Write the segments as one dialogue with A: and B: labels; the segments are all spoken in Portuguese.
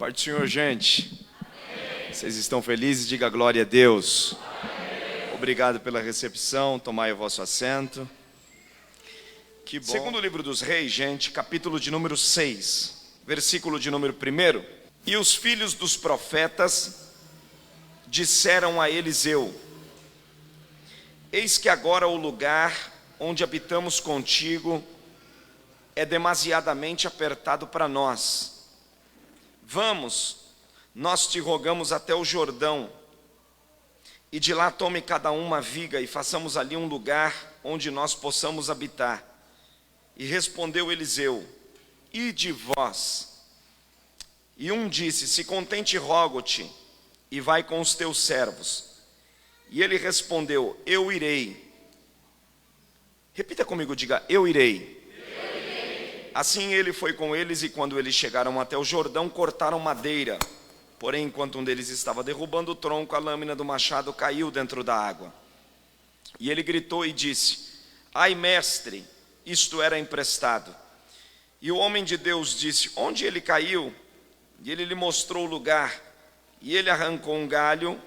A: Pai do Senhor, gente. Amém. Vocês estão felizes? Diga glória a Deus. Amém. Obrigado pela recepção. Tomai o vosso assento. Que bom. Segundo livro dos Reis, gente, capítulo de número 6, versículo de número 1. E os filhos dos profetas disseram a Eliseu: eis que agora o lugar onde habitamos contigo é demasiadamente apertado para nós. Vamos, nós te rogamos até o Jordão, e de lá tome cada um uma viga, e façamos ali um lugar onde nós possamos habitar. E respondeu Eliseu: ide vós. E um disse: se contente rogo-te, e vai com os teus servos. E ele respondeu: eu irei. Repita comigo, diga: eu irei. Assim ele foi com eles, e quando eles chegaram até o Jordão, cortaram madeira. Porém, enquanto um deles estava derrubando o tronco, a lâmina do machado caiu dentro da água. E ele gritou e disse: ai, mestre, isto era emprestado. E o homem de Deus disse: onde ele caiu? E ele lhe mostrou o lugar. E ele arrancou um galho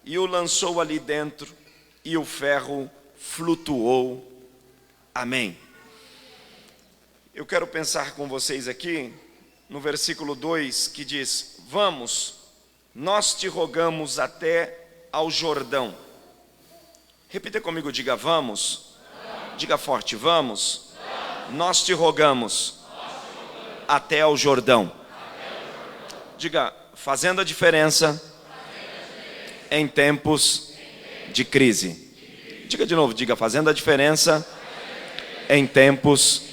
A: e o lançou ali dentro, e o ferro flutuou. Amém. Eu quero pensar com vocês aqui no versículo 2, que diz: vamos, nós te rogamos até ao Jordão. Repita comigo, diga: vamos. Diga forte: vamos. Nós te rogamos até ao Jordão. Diga: fazendo a diferença em tempos de crise. Diga de novo, diga: fazendo a diferença em tempos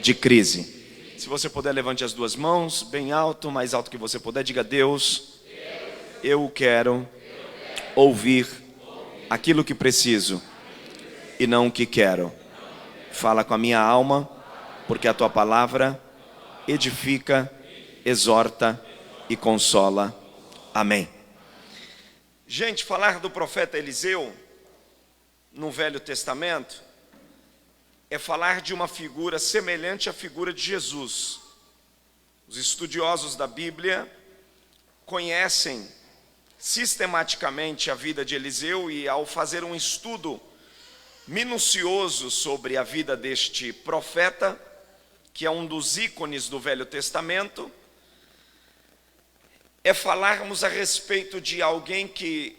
A: de crise. Se você puder, levante as duas mãos bem alto, mais alto que você puder. Diga: Deus, eu quero ouvir aquilo que preciso e não o que quero. Fala com a minha alma, porque a tua palavra edifica, exorta e consola. Amém. Gente, falar do profeta Eliseu no Velho Testamento é falar de uma figura semelhante à figura de Jesus. Os estudiosos da Bíblia conhecem sistematicamente a vida de Eliseu, e ao fazer um estudo minucioso sobre a vida deste profeta, que é um dos ícones do Velho Testamento, é falarmos a respeito de alguém que,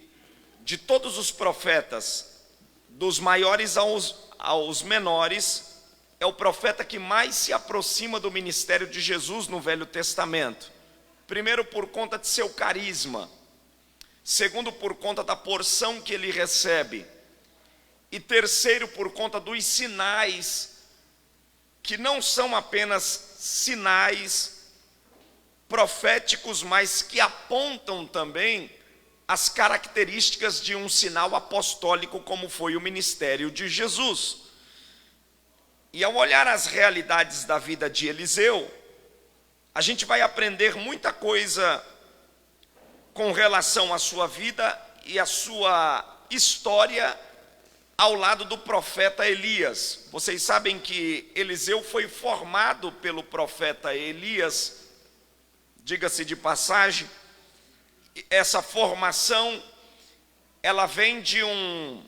A: de todos os profetas, dos maiores aos menores, é o profeta que mais se aproxima do ministério de Jesus no Velho Testamento. Primeiro, por conta de seu carisma. Segundo, por conta da porção que ele recebe. E terceiro, por conta dos sinais, que não são apenas sinais proféticos, mas que apontam também as características de um sinal apostólico, como foi o ministério de Jesus. E ao olhar as realidades da vida de Eliseu, a gente vai aprender muita coisa com relação à sua vida e à sua história ao lado do profeta Elias. Vocês sabem que Eliseu foi formado pelo profeta Elias, diga-se de passagem. Essa formação, ela vem de um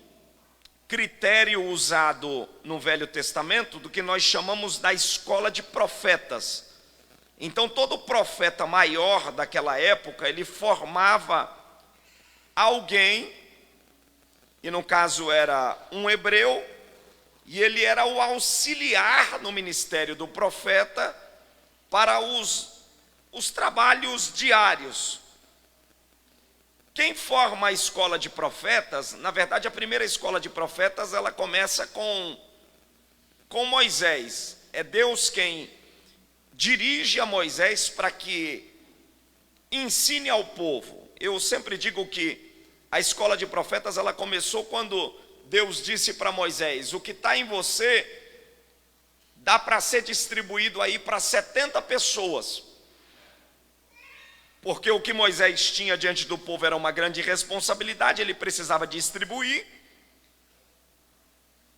A: critério usado no Velho Testamento, do que nós chamamos da escola de profetas. Então, todo profeta maior daquela época, ele formava alguém, e no caso era um hebreu, e ele era o auxiliar no ministério do profeta para os trabalhos diários. Quem forma a escola de profetas, na verdade a primeira escola de profetas, ela começa com Moisés. É Deus quem dirige a Moisés para que ensine ao povo. Eu sempre digo que a escola de profetas, ela começou quando Deus disse para Moisés: o que está em você dá para ser distribuído aí para 70 pessoas. Porque o que Moisés tinha diante do povo era uma grande responsabilidade, ele precisava distribuir.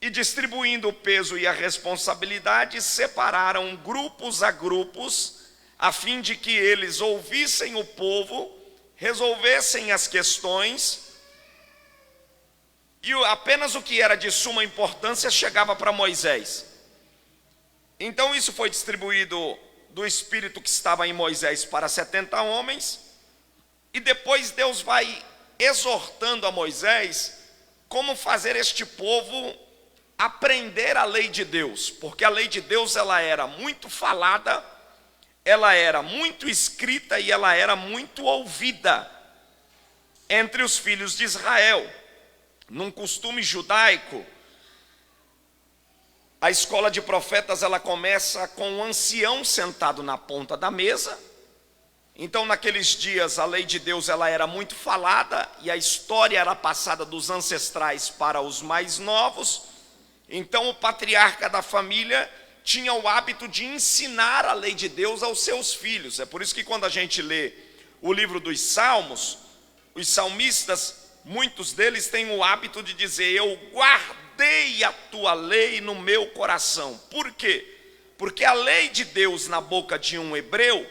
A: E distribuindo o peso e a responsabilidade, separaram grupos a grupos a fim de que eles ouvissem o povo, resolvessem as questões, e apenas o que era de suma importância chegava para Moisés. Então isso foi distribuído do Espírito que estava em Moisés para 70 homens, e depois Deus vai exortando a Moisés como fazer este povo aprender a lei de Deus, porque a lei de Deus ela era muito falada, ela era muito escrita e ela era muito ouvida entre os filhos de Israel. Num costume judaico, a escola de profetas ela começa com um ancião sentado na ponta da mesa. Então naqueles dias a lei de Deus ela era muito falada e a história era passada dos ancestrais para os mais novos. Então o patriarca da família tinha o hábito de ensinar a lei de Deus aos seus filhos. É por isso que quando a gente lê o livro dos Salmos, os salmistas, muitos deles têm o hábito de dizer: eu guardei a tua lei no meu coração. Por quê? Porque a lei de Deus na boca de um hebreu,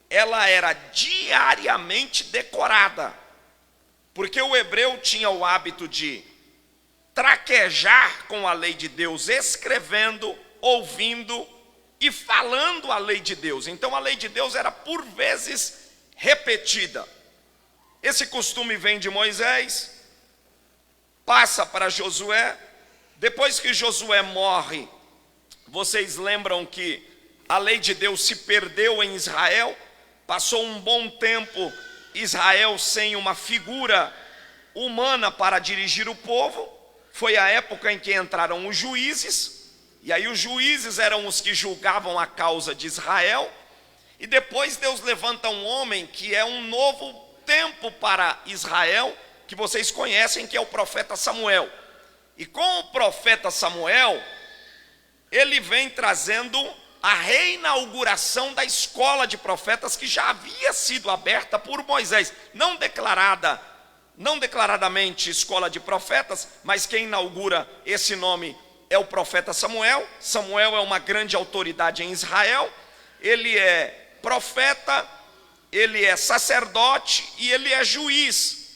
A: ela era diariamente decorada. Porque o hebreu tinha o hábito de traquejar com a lei de Deus, escrevendo, ouvindo e falando a lei de Deus. Então a lei de Deus era por vezes repetida. Esse costume vem de Moisés, passa para Josué. Depois que Josué morre, vocês lembram que a lei de Deus se perdeu em Israel? Passou um bom tempo Israel sem uma figura humana para dirigir o povo. Foi a época em que entraram os juízes, e aí os juízes eram os que julgavam a causa de Israel. E depois Deus levanta um homem que é um novo tempo para Israel, que vocês conhecem, que é o profeta Samuel. E com o profeta Samuel, ele vem trazendo a reinauguração da escola de profetas que já havia sido aberta por Moisés, não declaradamente escola de profetas, mas quem inaugura esse nome é o profeta Samuel. Samuel é uma grande autoridade em Israel, ele é profeta, ele é sacerdote e ele é juiz.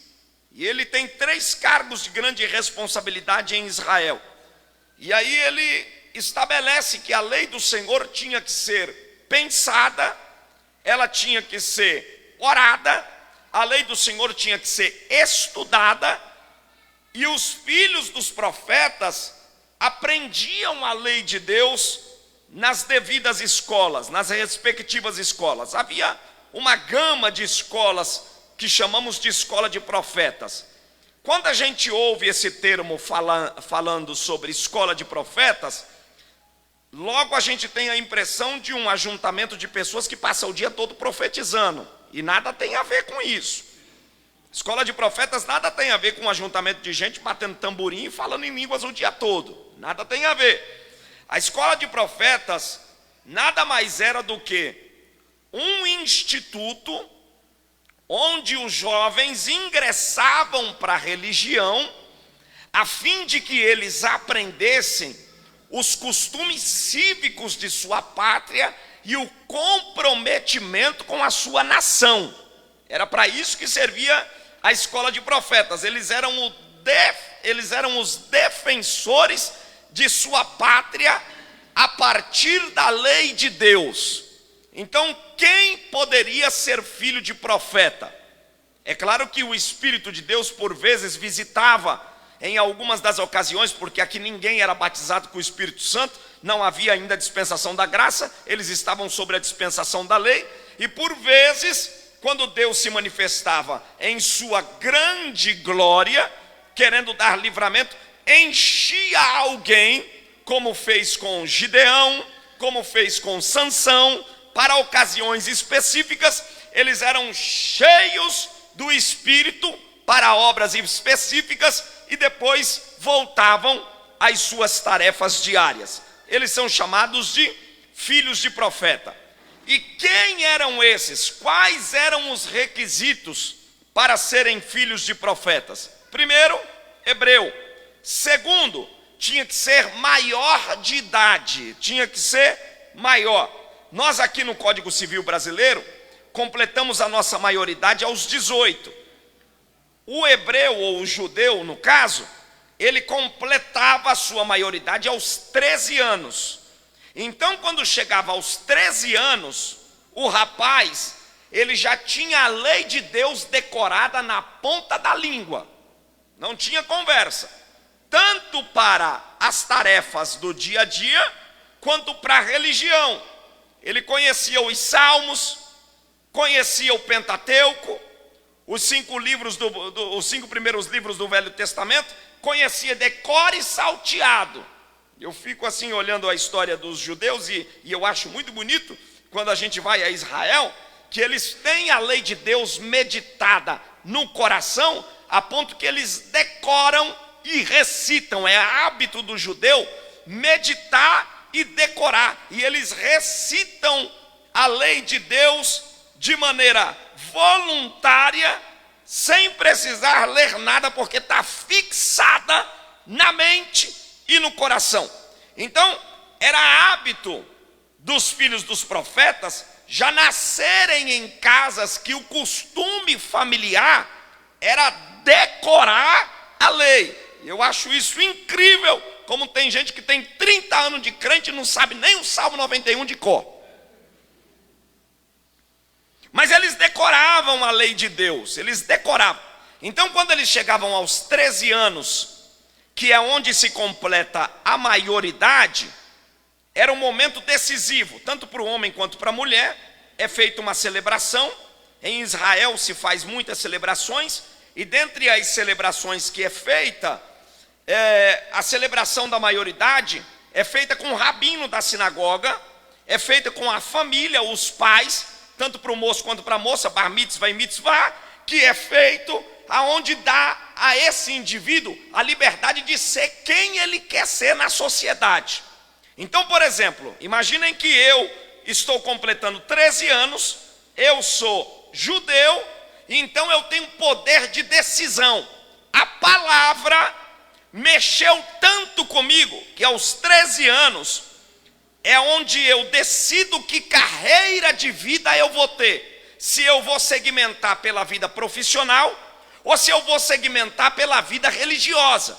A: E ele tem 3 cargos de grande responsabilidade em Israel. E aí ele estabelece que a lei do Senhor tinha que ser pensada, ela tinha que ser orada, a lei do Senhor tinha que ser estudada, e os filhos dos profetas aprendiam a lei de Deus nas devidas escolas, nas respectivas escolas. Havia uma gama de escolas que chamamos de escola de profetas. Quando a gente ouve esse termo falando sobre escola de profetas, logo a gente tem a impressão de um ajuntamento de pessoas que passam o dia todo profetizando, e nada tem a ver com isso. Escola de profetas nada tem a ver com um ajuntamento de gente batendo tamborim e falando em línguas o dia todo, nada tem a ver. A escola de profetas nada mais era do que um instituto onde os jovens ingressavam para a religião, a fim de que eles aprendessem os costumes cívicos de sua pátria e o comprometimento com a sua nação. Era para isso que servia a escola de profetas. Eles eram os defensores de sua pátria a partir da lei de Deus. Então, quem poderia ser filho de profeta? É claro que o Espírito de Deus por vezes visitava em algumas das ocasiões, porque aqui ninguém era batizado com o Espírito Santo, não havia ainda a dispensação da graça, eles estavam sobre a dispensação da lei, e por vezes, quando Deus se manifestava em sua grande glória, querendo dar livramento, enchia alguém, como fez com Gideão, como fez com Sansão, para ocasiões específicas. Eles eram cheios do Espírito para obras específicas e depois voltavam às suas tarefas diárias. Eles são chamados de filhos de profeta. E quem eram esses? Quais eram os requisitos para serem filhos de profetas? Primeiro, hebreu. Segundo, tinha que ser maior de idade, tinha que ser maior. nós aqui no Código Civil Brasileiro completamos a nossa maioridade aos 18. O hebreu ou o judeu, no caso, ele completava a sua maioridade aos 13 anos. Então, quando chegava aos 13 anos, o rapaz, ele já tinha a lei de Deus decorada na ponta da língua. Não tinha conversa. Tanto para as tarefas do dia a dia, quanto para a religião. Ele conhecia os Salmos, conhecia o Pentateuco, os 5 primeiros livros do Velho Testamento, conhecia de cor e salteado. Eu fico assim olhando a história dos judeus e eu acho muito bonito quando a gente vai a Israel, que eles têm a lei de Deus meditada no coração, a ponto que eles decoram e recitam. É hábito do judeu meditar e decorar, e eles recitam a lei de Deus de maneira voluntária, sem precisar ler nada, porque está fixada na mente e no coração. Então, era hábito dos filhos dos profetas já nascerem em casas que o costume familiar era decorar a lei. Eu acho isso incrível, como tem gente que tem 30 anos de crente e não sabe nem o Salmo 91 de cor. Mas eles decoravam a lei de Deus, eles decoravam. Então, quando eles chegavam aos 13 anos, que é onde se completa a maioridade, era um momento decisivo, tanto para o homem quanto para a mulher. É feita uma celebração. Em Israel se faz muitas celebrações, e dentre as celebrações que é feita, a celebração da maioridade é feita com o rabino da sinagoga, é feita com a família, os pais, tanto para o moço quanto para a moça, bar mitzvah e mitzvah, que é feito aonde dá a esse indivíduo a liberdade de ser quem ele quer ser na sociedade. Então, por exemplo, imaginem que eu estou completando 13 anos, eu sou judeu, então eu tenho poder de decisão. A palavra mexeu tanto comigo que aos 13 anos é onde eu decido que carreira de vida eu vou ter. Se eu vou segmentar pela vida profissional ou se eu vou segmentar pela vida religiosa.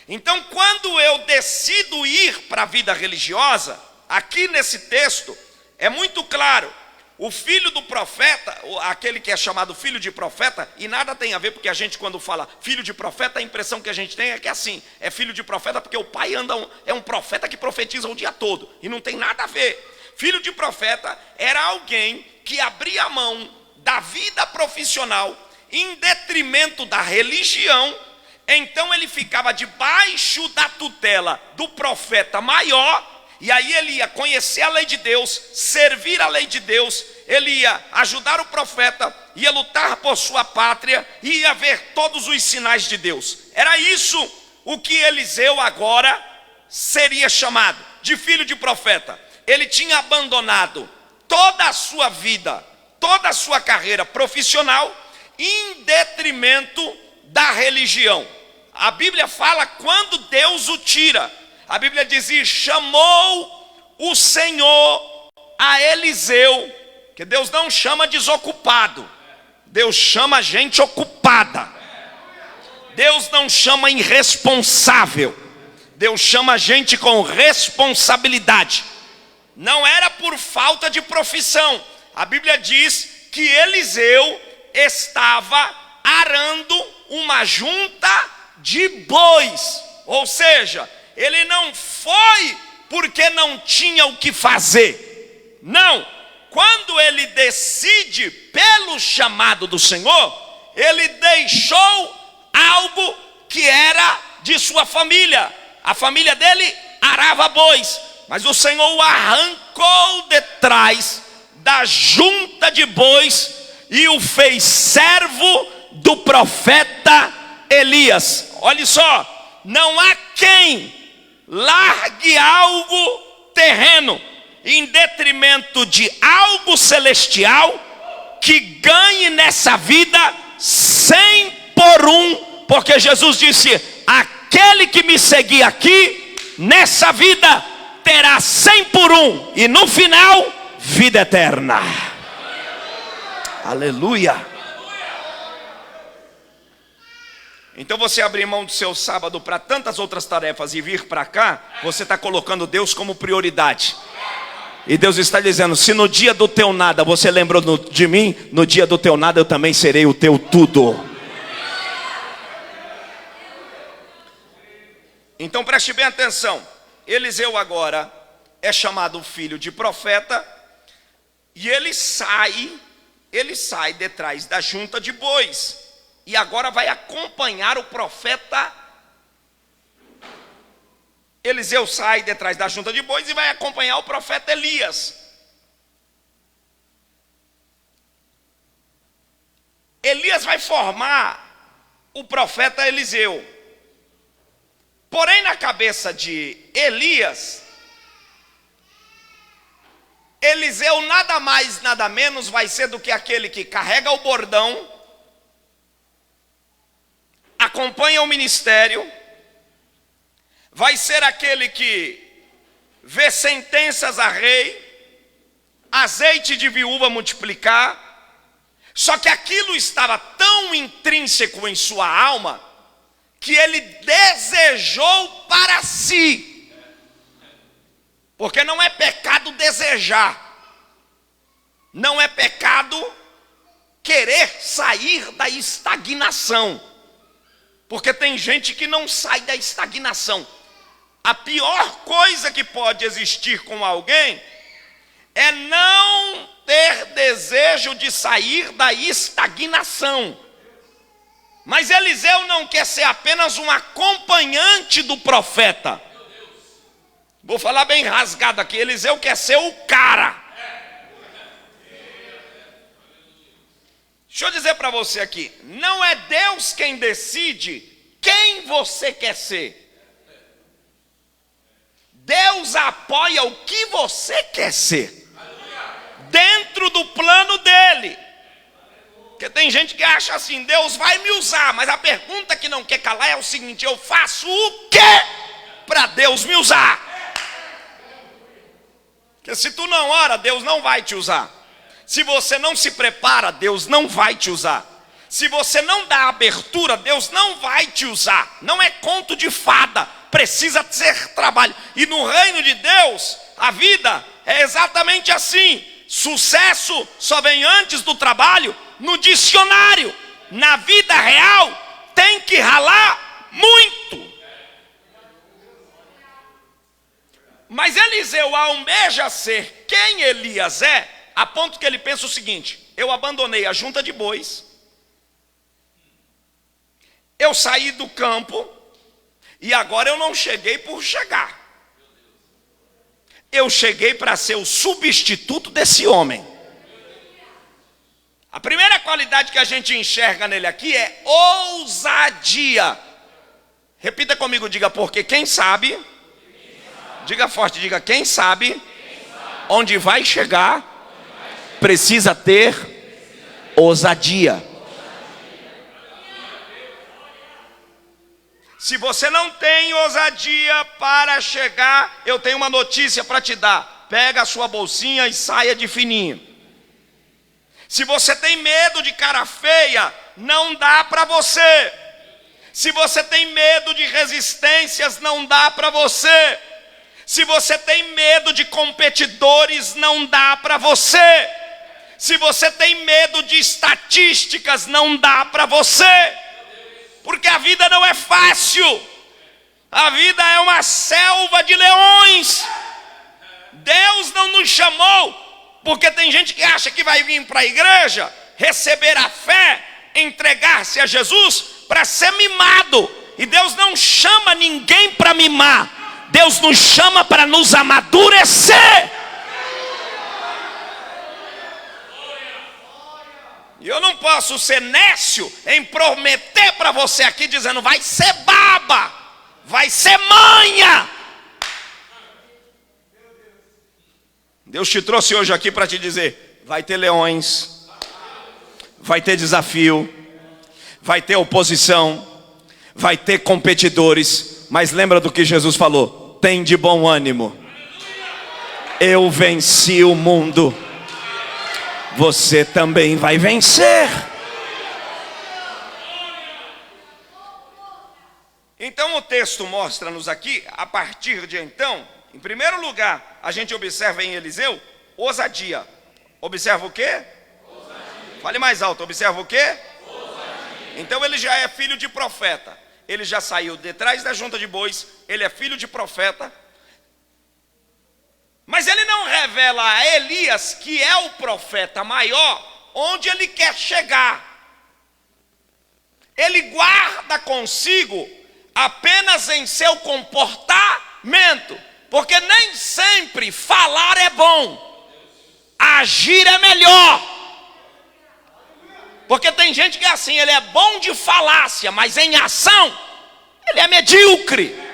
A: Então, quando eu decido ir para a vida religiosa, aqui nesse texto é muito claro. O filho do profeta, aquele que é chamado filho de profeta, e nada tem a ver, porque a gente quando fala filho de profeta, a impressão que a gente tem é que assim, é filho de profeta porque o pai é um profeta que profetiza o dia todo, e não tem nada a ver. Filho de profeta era alguém que abria a mão da vida profissional em detrimento da religião. Então ele ficava debaixo da tutela do profeta maior, e aí ele ia conhecer a lei de Deus, servir a lei de Deus, ele ia ajudar o profeta, ia lutar por sua pátria, e ia ver todos os sinais de Deus. Era isso o que Eliseu agora seria chamado de filho de profeta. Ele tinha abandonado toda a sua vida, toda a sua carreira profissional, em detrimento da religião. A Bíblia fala quando Deus o tira. A Bíblia dizia: chamou o Senhor a Eliseu, que Deus não chama desocupado, Deus chama gente ocupada. Deus não chama irresponsável, Deus chama gente com responsabilidade. Não era por falta de profissão. A Bíblia diz que Eliseu estava arando uma junta de bois, ou seja, ele não foi porque não tinha o que fazer. Não, quando ele decide pelo chamado do Senhor, ele deixou algo que era de sua família. A família dele arava bois, mas o Senhor o arrancou de trás da junta de bois e o fez servo do profeta Elias. Olha só, não há quem largue algo terreno em detrimento de algo celestial que ganhe nessa vida 100 por 1, porque Jesus disse: aquele que me seguir aqui nessa vida terá 100 por 1 e no final vida eterna. Aleluia. Então você abrir mão do seu sábado para tantas outras tarefas e vir para cá, você está colocando Deus como prioridade. E Deus está dizendo: se no dia do teu nada você lembrou de mim, no dia do teu nada eu também serei o teu tudo. Então preste bem atenção. Eliseu agora é chamado filho de profeta, e ele sai detrás da junta de bois, e agora vai acompanhar o profeta. Eliseu sai detrás da junta de bois e vai acompanhar o profeta Elias. Elias vai formar o profeta Eliseu. Porém, na cabeça de Elias, Eliseu nada mais, nada menos vai ser do que aquele que carrega o bordão, acompanha o ministério, vai ser aquele que vê sentenças a rei, azeite de viúva multiplicar. Só que aquilo estava tão intrínseco em sua alma que ele desejou para si. Porque não é pecado desejar, não é pecado querer sair da estagnação, porque tem gente que não sai da estagnação. A pior coisa que pode existir com alguém é não ter desejo de sair da estagnação. Mas Eliseu não quer ser apenas um acompanhante do profeta. Vou falar bem rasgado aqui. Eliseu quer ser o cara. Deixa eu dizer para você aqui. Não é Deus quem decide quem você quer ser. Deus apoia o que você quer ser, dentro do plano dele. Porque tem gente que acha assim: Deus vai me usar, mas a pergunta que não quer calar é o seguinte: eu faço o quê para Deus me usar? Porque se tu não ora, Deus não vai te usar. Se você não se prepara, Deus não vai te usar. Se você não dá abertura, Deus não vai te usar. Não é conto de fada, precisa ser trabalho. E no reino de Deus, a vida é exatamente assim. Sucesso só vem antes do trabalho. No dicionário, na vida real, tem que ralar muito. Mas Eliseu almeja ser quem Elias é, a ponto que ele pensa o seguinte: eu abandonei a junta de bois, eu saí do campo, e agora eu não cheguei por chegar. Eu cheguei para ser o substituto desse homem. A primeira qualidade que a gente enxerga nele aqui é ousadia. Repita comigo, diga: porque quem sabe, diga forte, diga: quem sabe onde vai chegar, precisa ter ousadia. Se você não tem ousadia para chegar, eu tenho uma notícia para te dar: pega a sua bolsinha e saia de fininho. Se você tem medo de cara feia, não dá para você. Se você tem medo de resistências, não dá para você. Se você tem medo de competidores, não dá para você. Se você tem medo de estatísticas, não dá para você. Porque a vida não é fácil. A vida é uma selva de leões. Deus não nos chamou, porque tem gente que acha que vai vir para a igreja, receber a fé, entregar-se a Jesus para ser mimado. E Deus não chama ninguém para mimar. Deus nos chama para nos amadurecer. E eu não posso ser nécio em prometer para você aqui dizendo: vai ser baba, vai ser manha. Deus te trouxe hoje aqui para te dizer: vai ter leões, vai ter desafio, vai ter oposição, vai ter competidores. Mas lembra do que Jesus falou: tem de bom ânimo. Eu venci o mundo. Você também vai vencer. Então o texto mostra-nos aqui, a partir de então, em primeiro lugar, a gente observa em Eliseu ousadia. Observa o quê? Ousadia. Fale mais alto, observa o quê? Ousadia. Então ele já é filho de profeta. Ele já saiu de trás da junta de bois, ele é filho de profeta. Mas ele não revela a Elias, que é o profeta maior, onde ele quer chegar. Ele guarda consigo apenas em seu comportamento, porque nem sempre falar é bom, agir é melhor. Porque tem gente que é assim, ele é bom de falácia, mas em ação ele é medíocre.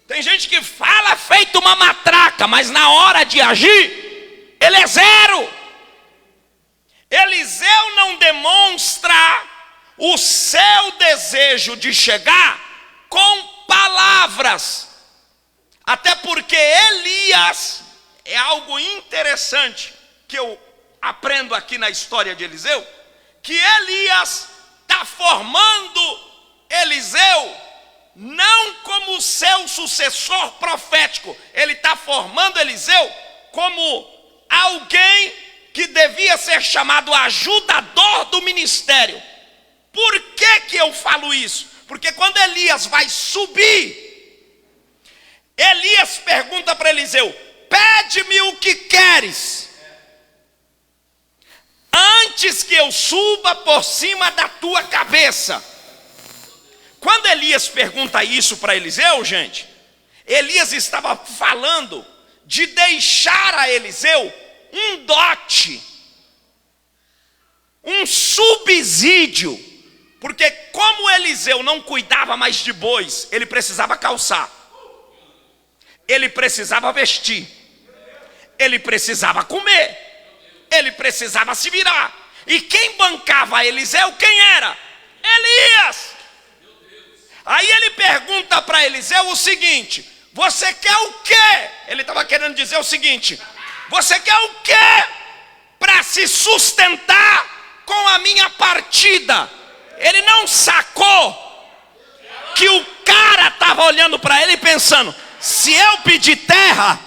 A: Tem gente que fala feito uma matraca, mas na hora de agir ele é zero. Eliseu não demonstra o seu desejo de chegar com palavras, até porque Elias, é algo interessante que eu aprendo aqui na história de Eliseu, que Elias está formando Eliseu não como seu sucessor profético, ele está formando Eliseu como alguém que devia ser chamado ajudador do ministério. Por que eu falo isso? Porque quando Elias vai subir, Elias pergunta para Eliseu: pede-me o que queres, antes que eu suba por cima da tua cabeça. Quando Elias pergunta isso para Eliseu, gente, Elias estava falando de deixar a Eliseu um dote, um subsídio. Porque como Eliseu não cuidava mais de bois, ele precisava calçar, ele precisava vestir, ele precisava comer, ele precisava se virar. E quem bancava Eliseu, quem era? Elias. Aí ele pergunta para Eliseu o seguinte: você quer o quê? Ele estava querendo dizer o seguinte: você quer o quê para se sustentar com a minha partida? Ele não sacou que o cara estava olhando para ele pensando: se eu pedir terra,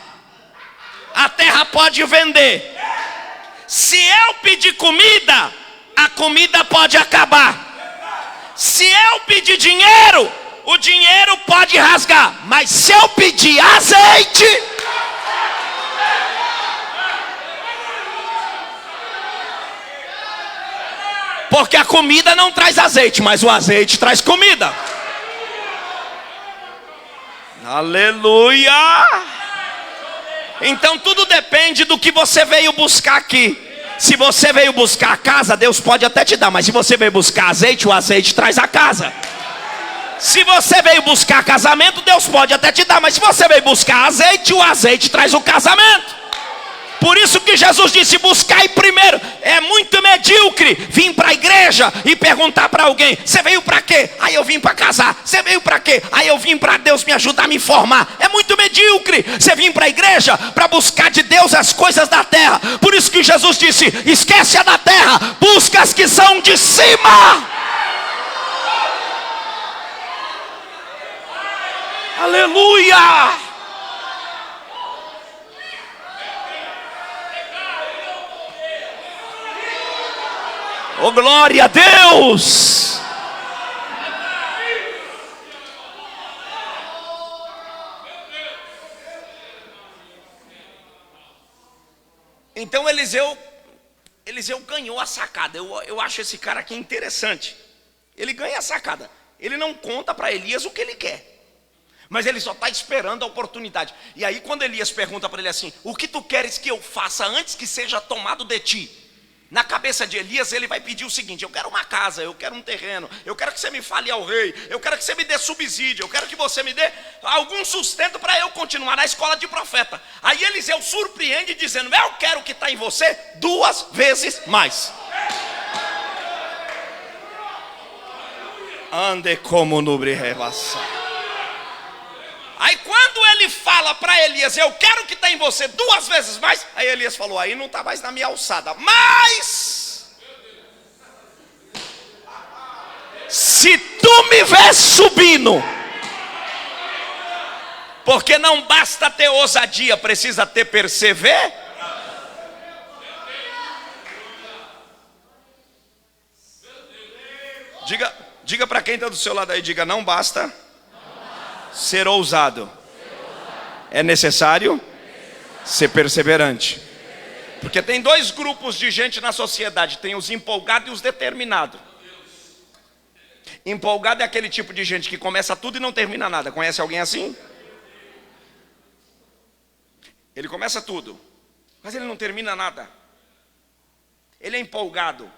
A: a terra pode vender. Se eu pedir comida, a comida pode acabar. Se eu pedir dinheiro, o dinheiro pode rasgar. Mas se eu pedir azeite, porque a comida não traz azeite, mas o azeite traz comida. Aleluia! Então tudo depende do que você veio buscar aqui. Se você veio buscar a casa, Deus pode até te dar, mas se você veio buscar azeite, o azeite traz a casa. Se você veio buscar casamento, Deus pode até te dar, mas se você veio buscar azeite, o azeite traz o casamento. Por isso que Jesus disse: buscai primeiro. É muito medíocre vir para a igreja e perguntar para alguém: você veio para quê? Aí eu vim para casar. Você veio para quê? Aí eu vim para Deus me ajudar a me formar. É muito medíocre. Você vem para a igreja para buscar de Deus as coisas da terra. Por isso que Jesus disse: esquece a da terra, busca as que são de cima. Aleluia! Oh, glória a Deus! Então Eliseu ganhou a sacada. Eu acho esse cara aqui interessante. Ele ganha a sacada. Ele não conta para Elias o que ele quer, mas ele só está esperando a oportunidade. E aí quando Elias pergunta para ele assim: o que tu queres que eu faça antes que seja tomado de ti? Na cabeça de Elias ele vai pedir o seguinte: eu quero uma casa, eu quero um terreno, eu quero que você me fale ao rei, eu quero que você me dê subsídio, eu quero que você me dê algum sustento para eu continuar na escola de profeta. Aí Eliseu surpreende dizendo: eu quero o que está em você 2 vezes mais. Ande como nubre revassar. Aí quando ele fala para Elias, eu quero que tenha em você 2 vezes mais, aí Elias falou, aí não está mais na minha alçada, mas se tu me vês subindo, porque não basta ter ousadia, precisa ter perseverança. Diga para quem está do seu lado aí, diga, não basta ser ousado, é necessário ser perseverante. Porque tem 2 grupos de gente na sociedade, tem os empolgados e os determinados. Empolgado é aquele tipo de gente que começa tudo e não termina nada. Conhece alguém assim? Ele começa tudo, mas ele não termina nada. Ele é empolgado.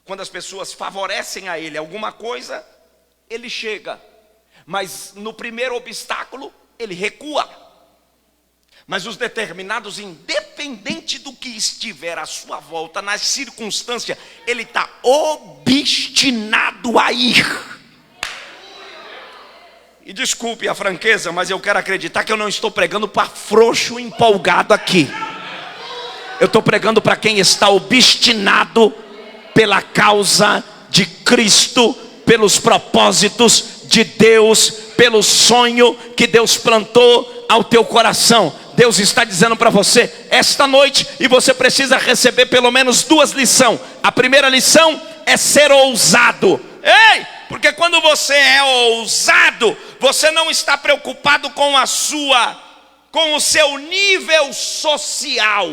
A: Quando as pessoas favorecem a ele alguma coisa, ele chega. Mas no primeiro obstáculo, ele recua. Mas os determinados, independente do que estiver à sua volta, nas circunstâncias, ele está obstinado a ir. E desculpe a franqueza, mas eu quero acreditar que eu não estou pregando para frouxo empolgado aqui. Eu estou pregando para quem está obstinado pela causa de Cristo, pelos propósitos de Deus, pelo sonho que Deus plantou ao teu coração. Deus está dizendo para você esta noite, e você precisa receber pelo menos 2 lições. A primeira lição é ser ousado. Ei, porque quando você é ousado, você não está preocupado com o seu nível social.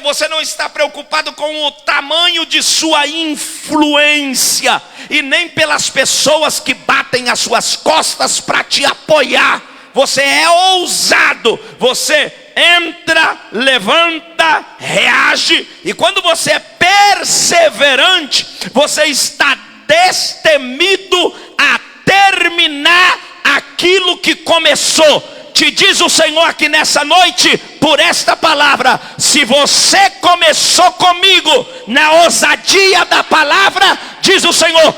A: Você não está preocupado com o tamanho de sua influência, e nem pelas pessoas que batem as suas costas para te apoiar. Você é ousado, você entra, levanta, reage, e quando você é perseverante, você está destemido a terminar aquilo que começou. Te diz o Senhor aqui nessa noite, por esta palavra: se você começou comigo na ousadia da palavra, diz o Senhor,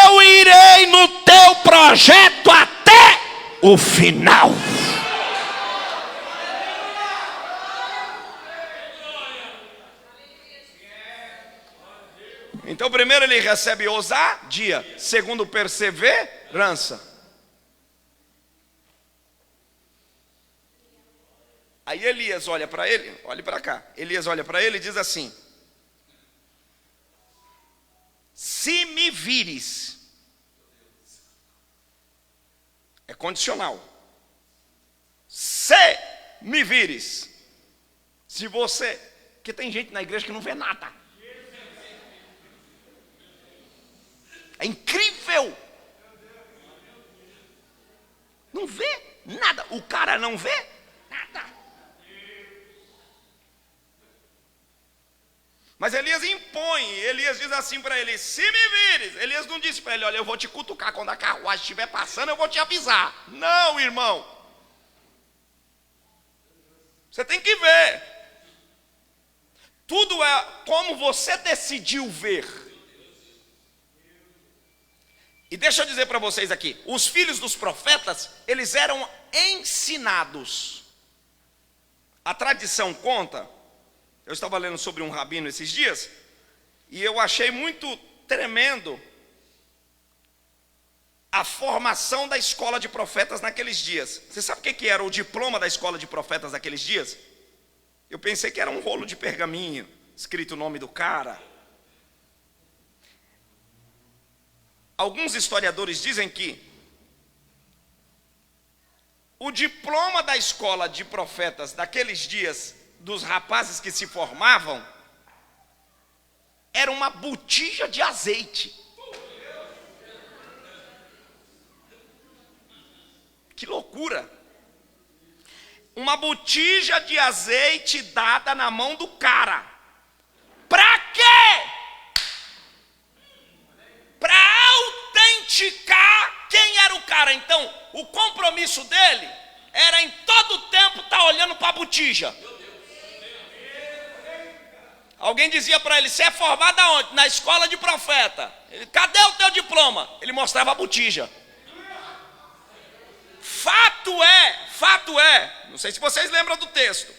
A: eu irei no teu projeto até o final. Então, primeiro ele recebe ousadia, segundo perseverança. Aí Elias olha para ele, olhe para cá. Elias olha para ele e diz assim: se me vires, é condicional. Se me vires, se você, porque tem gente na igreja que não vê nada. É incrível. Não vê nada. O cara não vê nada. Mas Elias impõe. Elias diz assim para ele: se me vires. Elias não disse para ele: olha, eu vou te cutucar quando a carruagem estiver passando, eu vou te avisar. Não, irmão. Você tem que ver. Tudo é como você decidiu ver. E deixa eu dizer para vocês aqui, os filhos dos profetas, eles eram ensinados. A tradição conta, eu estava lendo sobre um rabino esses dias, e eu achei muito tremendo a formação da escola de profetas naqueles dias. Você sabe o que era o diploma da escola de profetas naqueles dias? Eu pensei que era um rolo de pergaminho, escrito o nome do cara. Alguns historiadores dizem que o diploma da escola de profetas daqueles dias, dos rapazes que se formavam, era uma botija de azeite. Que loucura! Uma botija de azeite dada na mão do cara. Pra quê? Para autenticar quem era o cara. Então, o compromisso dele era em todo tempo estar olhando para a botija. Alguém dizia para ele: você é formado aonde? Na escola de profeta. Ele: cadê o teu diploma? Ele mostrava a botija. fato é, não sei se vocês lembram do texto,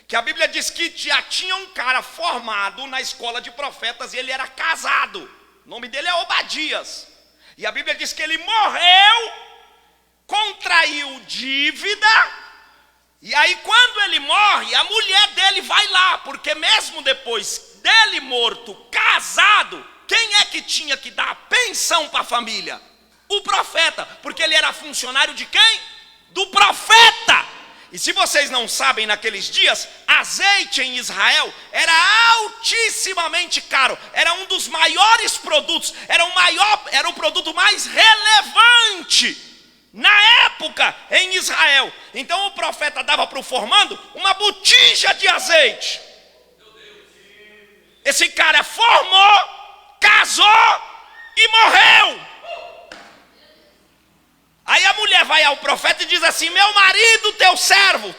A: que a Bíblia diz que já tinha um cara formado na escola de profetas e ele era casado. O nome dele é Obadias. E a Bíblia diz que ele morreu, contraiu dívida, e aí quando ele morre, a mulher dele vai lá, porque mesmo depois dele morto, casado, quem é que tinha que dar a pensão para a família? O profeta, porque ele era funcionário de quem? Do profeta. E se vocês não sabem, naqueles dias, azeite em Israel era altissimamente caro, era um dos maiores produtos, era o produto mais relevante na época em Israel. Então o profeta dava para o formando uma botija de azeite. Esse cara formou, casou e morreu. Aí a mulher vai ao profeta e diz assim: meu marido, teu servo,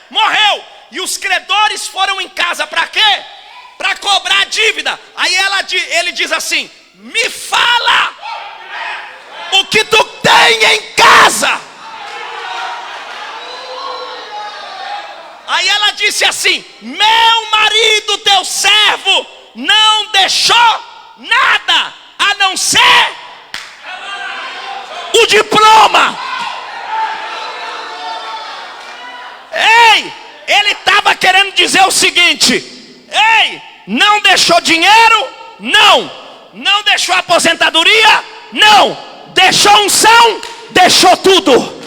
A: morreu. E os credores foram em casa para quê? Para cobrar a dívida. Aí ele diz assim: me fala o que tu tem em casa. Aí ela disse assim: meu marido, teu servo, não deixou nada a não ser o diploma. Ei, ele estava querendo dizer o seguinte: ei, não deixou dinheiro? Não deixou aposentadoria? Não. Deixou unção? Deixou tudo.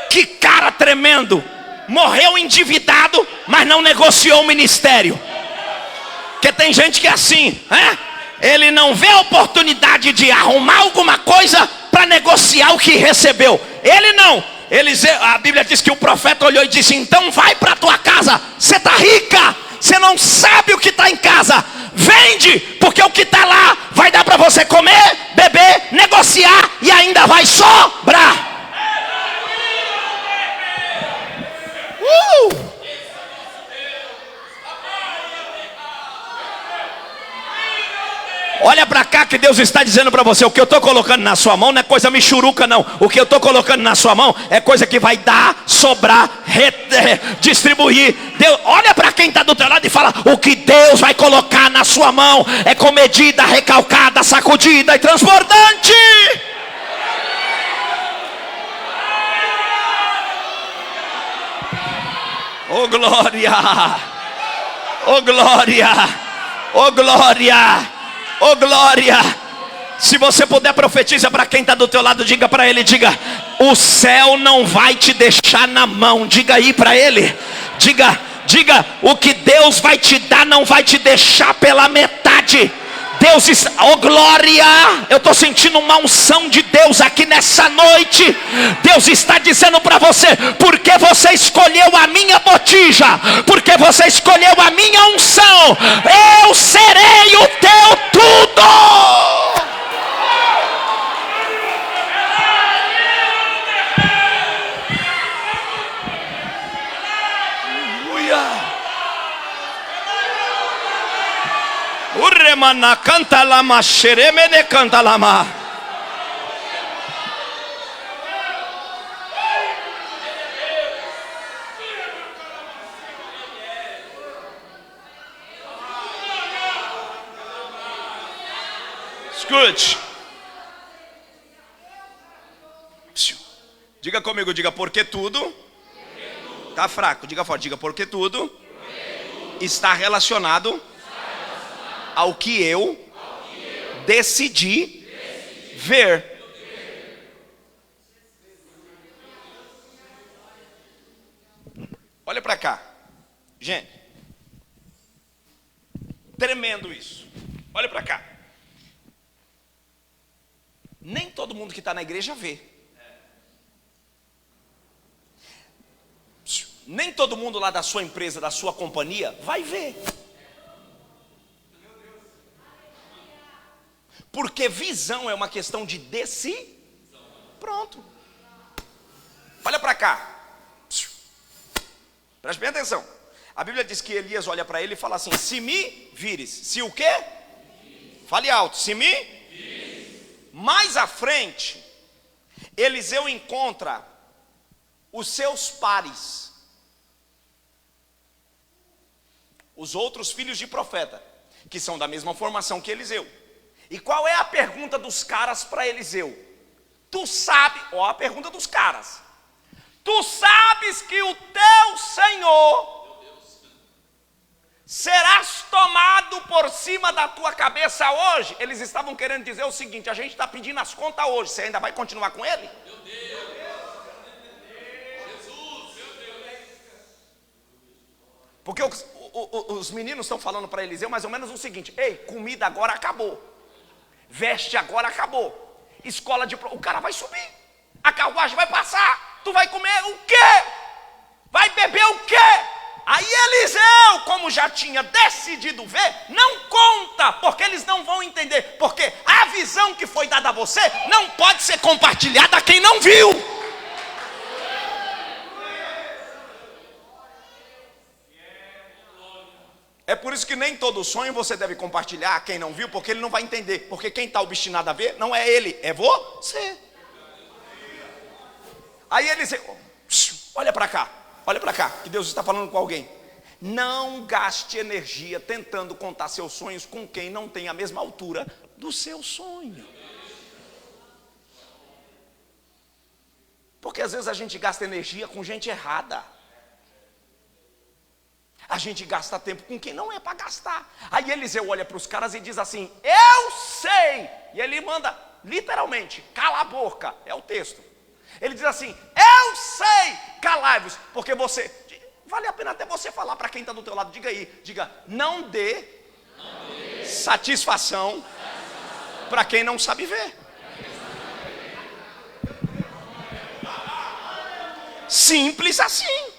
A: Que cara tremendo. Morreu endividado, mas não negociou o ministério. Porque tem gente que é assim, ele não vê a oportunidade de arrumar alguma coisa para negociar o que recebeu. Ele não. A Bíblia diz que o profeta olhou e disse: então vai para a tua casa, você está rica, você não sabe o que está em casa, vende, porque o que está lá vai dar para você comer, beber, negociar e ainda vai sobrar. Olha para cá que Deus está dizendo para você: o que eu estou colocando na sua mão não é coisa michuruca não. O que eu estou colocando na sua mão é coisa que vai dar, sobrar, distribuir. Deus, olha para quem está do teu lado e fala: o que Deus vai colocar na sua mão é comedida, recalcada, sacudida e transbordante. Oh glória, oh glória, oh glória, oh glória. Se você puder, profetiza para quem está do teu lado, diga para ele, diga: o céu não vai te deixar na mão. Diga aí para ele, diga, o que Deus vai te dar não vai te deixar pela metade. Deus está, oh glória, eu estou sentindo uma unção de Deus aqui nessa noite. Deus está dizendo para você: porque você escolheu a minha botija, porque você escolheu a minha unção, eu serei o teu tudo. Uremana canta lama, xeremene canta lama. Escute. Diga comigo, diga: porque tudo. Tá fraco, diga forte, diga: porque tudo está relacionado ao que eu decidi ver. Olha para cá, gente, tremendo isso. Olha para cá. Nem todo mundo que está na igreja vê. Nem todo mundo lá da sua empresa, da sua companhia, vai ver. Porque visão é uma questão de decisão. Pronto. Olha para cá. Preste bem atenção. A Bíblia diz que Elias olha para ele e fala assim: se me vires. Se o quê? Fale alto. Se me Mais à frente, Eliseu encontra os seus pares, os outros filhos de profeta, que são da mesma formação que Eliseu. E qual é a pergunta dos caras para Eliseu? Tu sabe, ó, a pergunta dos caras. Tu sabes que o teu Senhor serás tomado por cima da tua cabeça hoje? Eles estavam querendo dizer o seguinte: a gente está pedindo as contas hoje, você ainda vai continuar com ele? Meu Deus. Jesus, meu Deus. Porque os meninos estão falando para Eliseu mais ou menos o seguinte: ei, comida agora acabou, veste agora acabou, escola de... O cara vai subir, a carruagem vai passar, tu vai comer o quê? Vai beber o quê? Aí Eliseu, como já tinha decidido ver, não conta, porque eles não vão entender, porque a visão que foi dada a você não pode ser compartilhada a quem não viu. É por isso que nem todo sonho você deve compartilhar a quem não viu, porque ele não vai entender, porque quem está obstinado a ver não é ele, é você. Aí Eliseu, olha para cá, que Deus está falando com alguém. Não gaste energia tentando contar seus sonhos com quem não tem a mesma altura do seu sonho. Porque às vezes a gente gasta energia com gente errada. A gente gasta tempo com quem não é para gastar. Aí Eliseu olha para os caras e diz assim: eu sei. E ele manda, literalmente, cala a boca, é o texto. Ele diz assim: eu sei, calai-vos, porque você... Vale a pena até você falar para quem está do teu lado. Diga aí, diga, não dê satisfação para quem não sabe ver. Simples assim.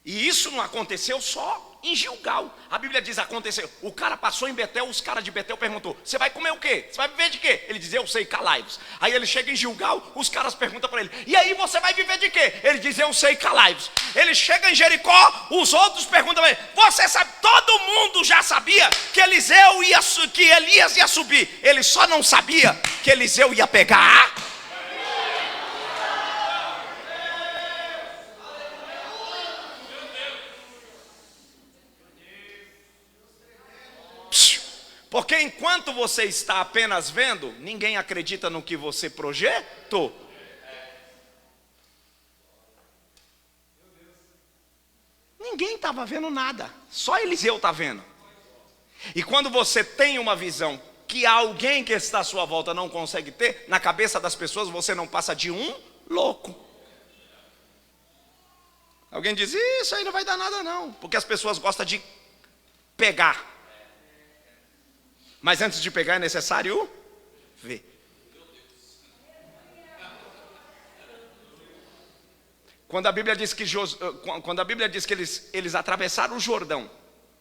A: E isso não aconteceu só em Gilgal. A Bíblia diz, aconteceu. O cara passou em Betel, os caras de Betel perguntou: você vai comer o quê? Você vai viver de quê? Ele diz: eu sei, calai-vos. Aí ele chega em Gilgal, os caras perguntam para ele: e aí você vai viver de quê? Ele diz: eu sei, calai-vos. Ele chega em Jericó, os outros perguntam para ele: você sabe? Todo mundo já sabia que que Elias ia subir. Ele só não sabia que Eliseu ia pegar. Porque enquanto você está apenas vendo, ninguém acredita no que você projetou. Ninguém estava vendo nada, só Eliseu está vendo. E quando você tem uma visão que alguém que está à sua volta não consegue ter, na cabeça das pessoas você não passa de um louco. Alguém diz: isso aí não vai dar nada não, porque as pessoas gostam de pegar. Mas antes de pegar é necessário ver. Quando a Bíblia diz que eles atravessaram o Jordão,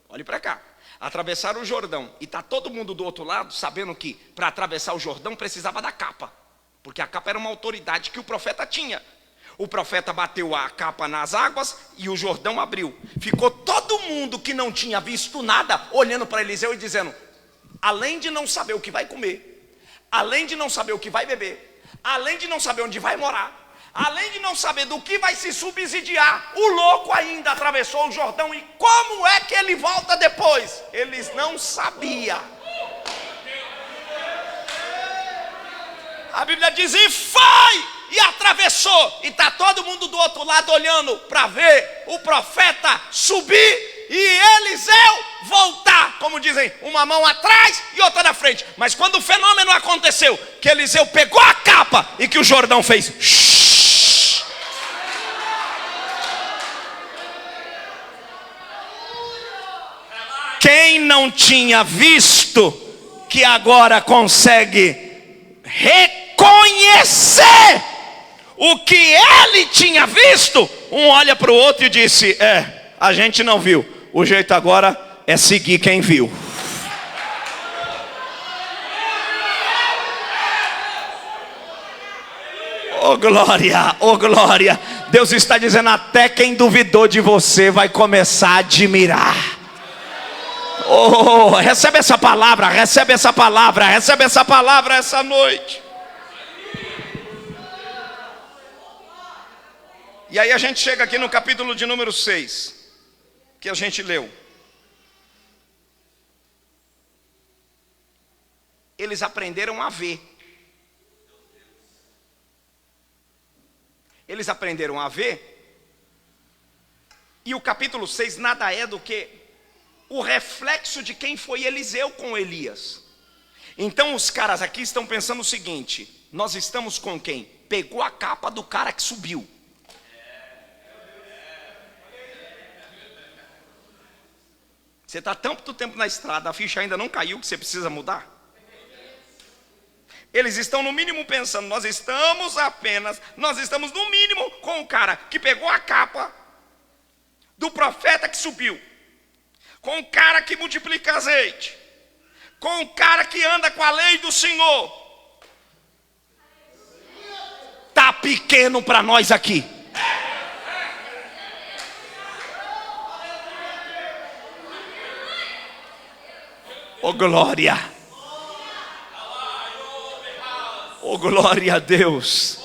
A: olhe para cá, atravessaram o Jordão, e está todo mundo do outro lado sabendo que para atravessar o Jordão precisava da capa, porque a capa era uma autoridade que o profeta tinha. O profeta bateu a capa nas águas e o Jordão abriu. Ficou todo mundo que não tinha visto nada olhando para Eliseu e dizendo: além de não saber o que vai comer, além de não saber o que vai beber, além de não saber onde vai morar, além de não saber do que vai se subsidiar, o louco ainda atravessou o Jordão. E como é que ele volta depois? Eles não sabiam. A Bíblia diz: e foi! E atravessou, e está todo mundo do outro lado olhando para ver o profeta subir e Eliseu voltar, como dizem, uma mão atrás e outra na frente. Mas quando o fenômeno aconteceu, que Eliseu pegou a capa e que o Jordão fez shhh. Quem não tinha visto, que agora consegue reconhecer o que ele tinha visto, um olha para o outro e disse: a gente não viu, o jeito agora é seguir quem viu. Oh glória, oh glória. Deus está dizendo: até quem duvidou de você vai começar a admirar. Oh, recebe essa palavra, recebe essa palavra, recebe essa palavra essa noite. E aí a gente chega aqui no capítulo de número 6, que a gente leu. Eles aprenderam a ver. Eles aprenderam a ver. E o capítulo 6 nada é do que o reflexo de quem foi Eliseu com Elias. Então os caras aqui estão pensando o seguinte: nós estamos com quem? Pegou a capa do cara que subiu. Você está tanto tempo na estrada, a ficha ainda não caiu que você precisa mudar? Eles estão no mínimo pensando, nós estamos no mínimo com o cara que pegou a capa do profeta que subiu, com o cara que multiplica azeite, com o cara que anda com a lei do Senhor. Tá pequeno para nós aqui. Oh glória, oh glória a Deus.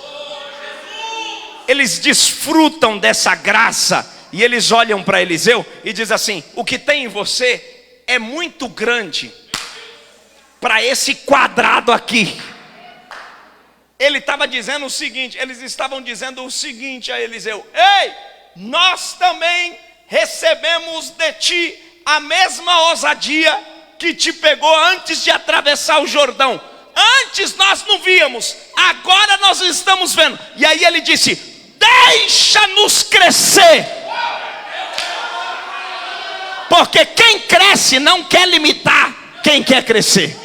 A: Eles desfrutam dessa graça e eles olham para Eliseu e dizem assim: o que tem em você é muito grande para esse quadrado aqui. Ele estava dizendo o seguinte, eles estavam dizendo o seguinte a Eliseu: ei, nós também recebemos de ti a mesma ousadia que te pegou antes de atravessar o Jordão. Antes nós não víamos, agora nós estamos vendo. E aí ele disse: deixa-nos crescer, porque quem cresce não quer limitar quem quer crescer.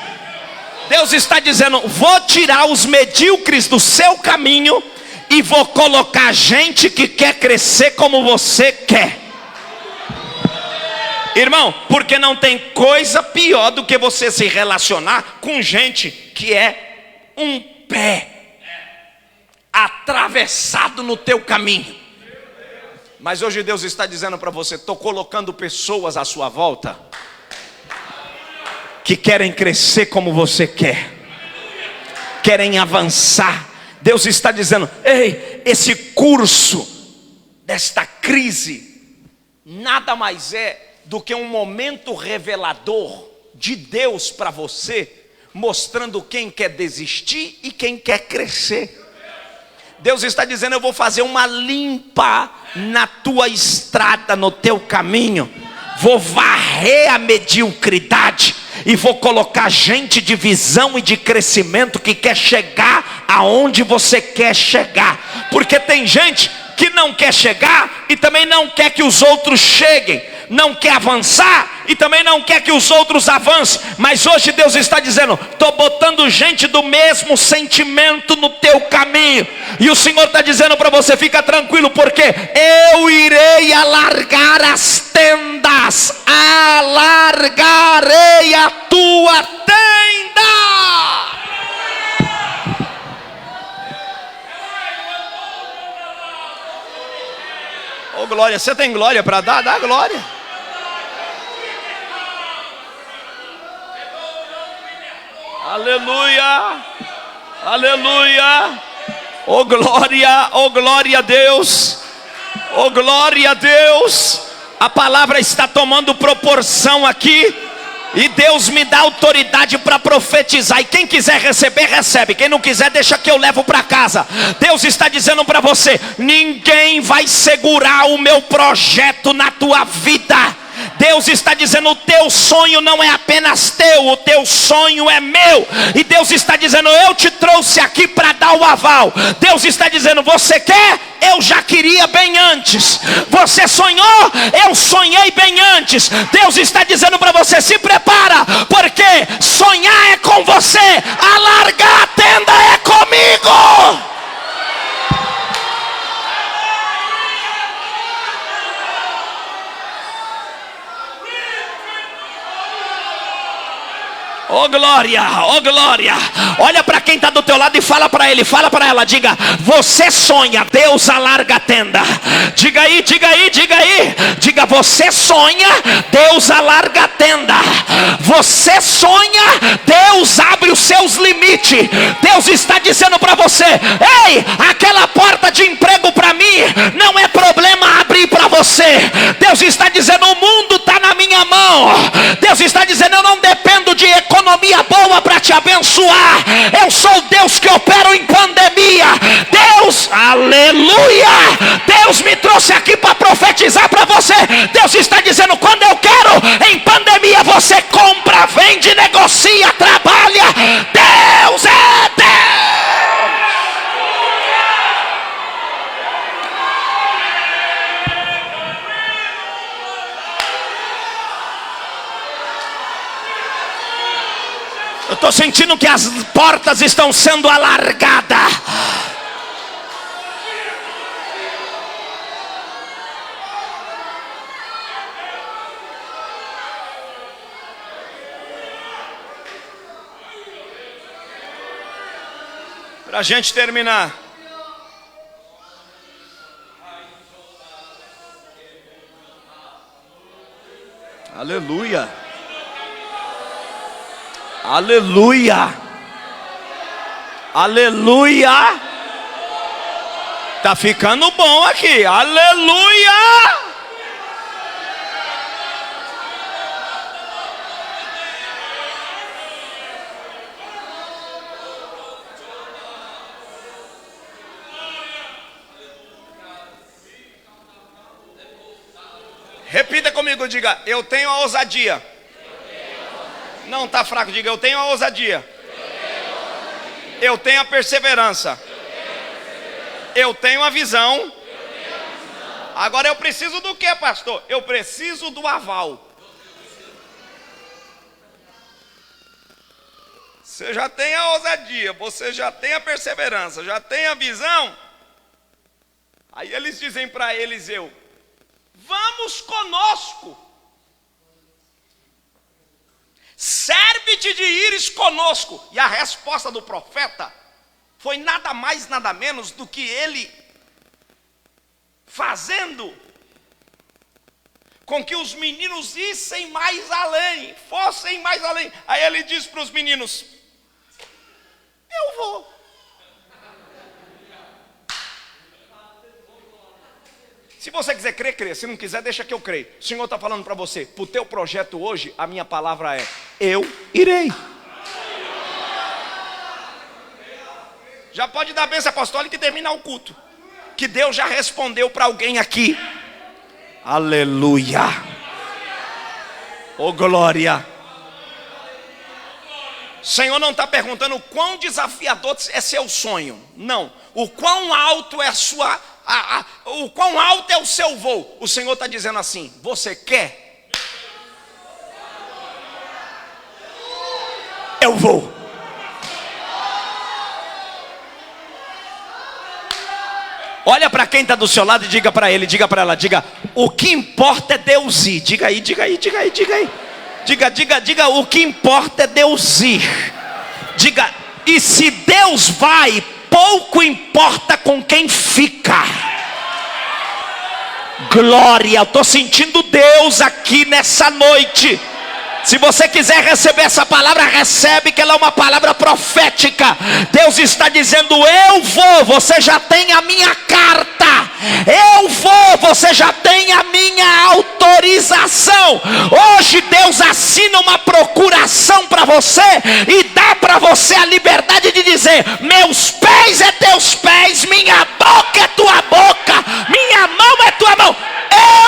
A: Deus está dizendo: vou tirar os medíocres do seu caminho e vou colocar gente que quer crescer como você quer. Irmão, porque não tem coisa pior do que você se relacionar com gente que é um pé atravessado no teu caminho. Mas hoje Deus está dizendo para você: estou colocando pessoas à sua volta que querem crescer como você quer, querem avançar. Deus está dizendo: ei, esse curso desta crise nada mais é do que um momento revelador de Deus para você, mostrando quem quer desistir e quem quer crescer. Deus está dizendo: eu vou fazer uma limpa na tua estrada, no teu caminho, vou varrer a mediocridade e vou colocar gente de visão e de crescimento que quer chegar aonde você quer chegar. Porque tem gente que não quer chegar e também não quer que os outros cheguem, não quer avançar e também não quer que os outros avancem. Mas hoje Deus está dizendo: estou botando gente do mesmo sentimento no teu caminho. E o Senhor está dizendo para você: fica tranquilo, porque eu irei alargar as tendas, alargarei a tua tenda. Oh glória, você tem glória para dar? Dá glória. Aleluia, aleluia. Oh glória a Deus, oh glória a Deus. A palavra está tomando proporção aqui, e Deus me dá autoridade para profetizar. E quem quiser receber, recebe. Quem não quiser, deixa que eu levo para casa. Deus está dizendo para você: ninguém vai segurar o meu projeto na tua vida. Deus está dizendo: o teu sonho não é apenas teu, o teu sonho é meu. E Deus está dizendo: eu te trouxe aqui para dar o aval. Deus está dizendo: você quer? Eu já queria bem antes. Você sonhou? Eu sonhei bem antes. Deus está dizendo para você: se prepara, porque sonhar é com você, alargar a tenda é comigo.
B: Oh glória, oh glória. Olha para quem está do teu lado e fala para ele, fala para ela, diga: você sonha, Deus alarga a tenda. Diga aí, diga aí, diga aí. Diga: você sonha, Deus alarga a tenda. Você sonha, Deus abre os seus limites. Deus está dizendo para você: ei, aquela porta de emprego para mim não é problema abrir para você. Deus está dizendo: o mundo está na minha mão. Deus está dizendo: eu não dependo de economia boa para te abençoar. Eu sou Deus que opero em pandemia. Deus, aleluia, Deus me trouxe aqui para profetizar para você. Deus está dizendo: quando eu quero, em pandemia você compra, vende, negocia, trabalha. Deus é Deus. Eu estou sentindo que as portas estão sendo alargadas.
A: Para a gente terminar, aleluia, aleluia, aleluia. Tá ficando bom aqui, aleluia. Repita comigo, diga: eu tenho a ousadia. Não, está fraco, diga: eu tenho a ousadia. Eu tenho a perseverança. Eu tenho a visão. Agora eu preciso do que, pastor? Eu preciso do aval. Você já tem a ousadia, você já tem a perseverança, já tem a visão. Aí eles dizem para Eliseu: vamos conosco. Serve-te de ires conosco. E a resposta do profeta foi nada mais, nada menos do que ele fazendo com que os meninos fossem mais além. Aí ele diz para os meninos: eu vou. Se você quiser crer, crê. Se não quiser, deixa que eu creio. O Senhor está falando para você: para o teu projeto hoje, a minha palavra é: eu irei. Já pode dar a bênção apostólica e terminar o culto, que Deus já respondeu para alguém aqui. Aleluia. Oh glória. O Senhor não está perguntando o quão desafiador é seu sonho. Não. O quão alto é a sua... o quão alto é o seu voo. O Senhor está dizendo assim: você quer? Eu vou. Olha para quem está do seu lado e diga para ele, diga para ela, diga: o que importa é Deus ir. Diga aí, diga aí, diga aí, diga aí. Diga, o que importa é Deus ir. Diga: e se Deus vai, pouco importa com quem fica. Glória, eu estou sentindo Deus aqui nessa noite. Se você quiser receber essa palavra, recebe, que ela é uma palavra profética. Deus está dizendo: eu vou, você já tem a minha carta. Eu vou, você já tem a minha autorização. Hoje Deus assina uma procuração para você e dá para você a liberdade de dizer: meus pés é teus pés, minha boca é tua boca, minha mão é tua mão.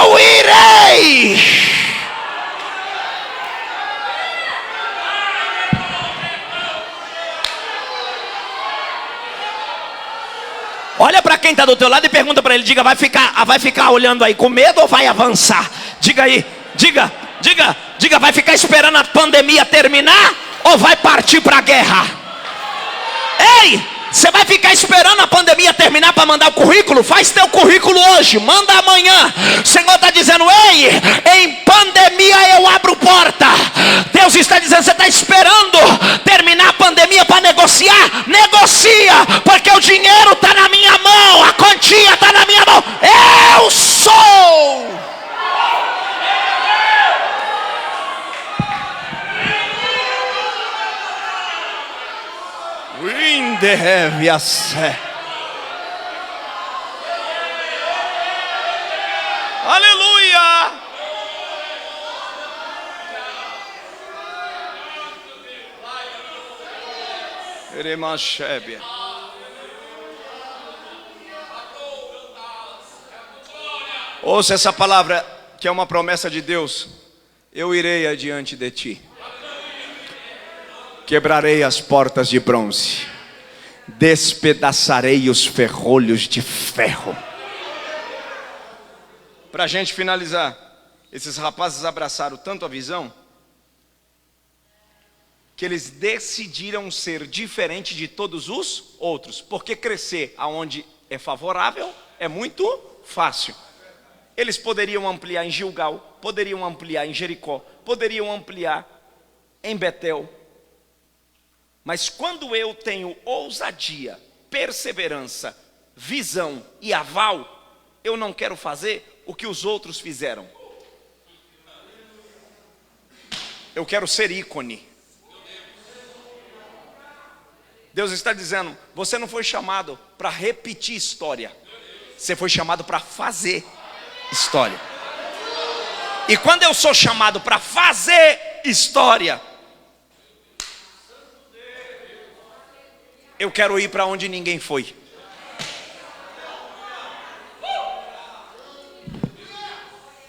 A: Eu irei. Olha para quem está do teu lado e pergunta para ele, diga: vai ficar olhando aí com medo ou vai avançar? Diga aí, diga, vai ficar esperando a pandemia terminar ou vai partir para a guerra? Ei, você vai ficar esperando a pandemia terminar para mandar o currículo? Faz teu currículo hoje, manda amanhã. O Senhor está dizendo: ei, em pandemia eu abro porta. Deus
B: está dizendo: você está esperando terminar a pandemia para negociar? Negocia, porque o dinheiro está na minha mão, a quantia está na minha mão. Eu sou. Aleluia.
A: Ouça essa palavra, que é uma promessa de Deus. Eu irei adiante de ti, quebrarei as portas de bronze, despedaçarei os ferrolhos de ferro. Para a gente finalizar, esses rapazes abraçaram tanto a visão que eles decidiram ser diferente de todos os outros, porque crescer aonde é favorável é muito fácil. Eles poderiam ampliar em Gilgal, poderiam ampliar em Jericó, poderiam ampliar em Betel. Mas quando eu tenho ousadia, perseverança, visão e aval, eu não quero fazer o que os outros fizeram. Eu quero ser ícone. Deus está dizendo: você não foi chamado para repetir história, você foi chamado para fazer história. E quando eu sou chamado para fazer história, eu quero ir para onde ninguém foi.